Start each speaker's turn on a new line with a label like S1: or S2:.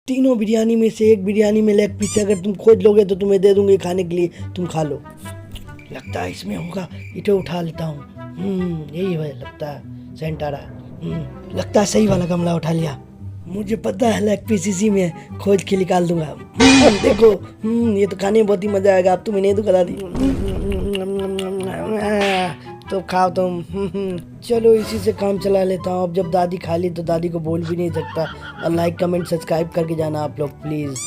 S1: तीनों बिरयानी में से एक बिरयानी में लेग पीस अगर तुम खोज लोगे तो तुम्हें दे दूंगी खाने के लिए, तुम खा लो। लगता है इसमें होगा, इसे उठा लेता हूँ। यही है लगता है सेंट आ रहा। लगता है सही वाला गमला उठा लिया। मुझे पता है लेग पीस इसी में है, खोज के निकाल दूंगा। देखो ये तो खाने में बहुत ही मजा आएगा। अब तुम इन्हें तो खिला दी तो खाओ तुम। चलो इसी से काम चला लेता हूँ। अब जब दादी खा ली तो दादी को बोल भी नहीं सकता। और लाइक कमेंट सब्सक्राइब करके जाना आप लोग प्लीज़।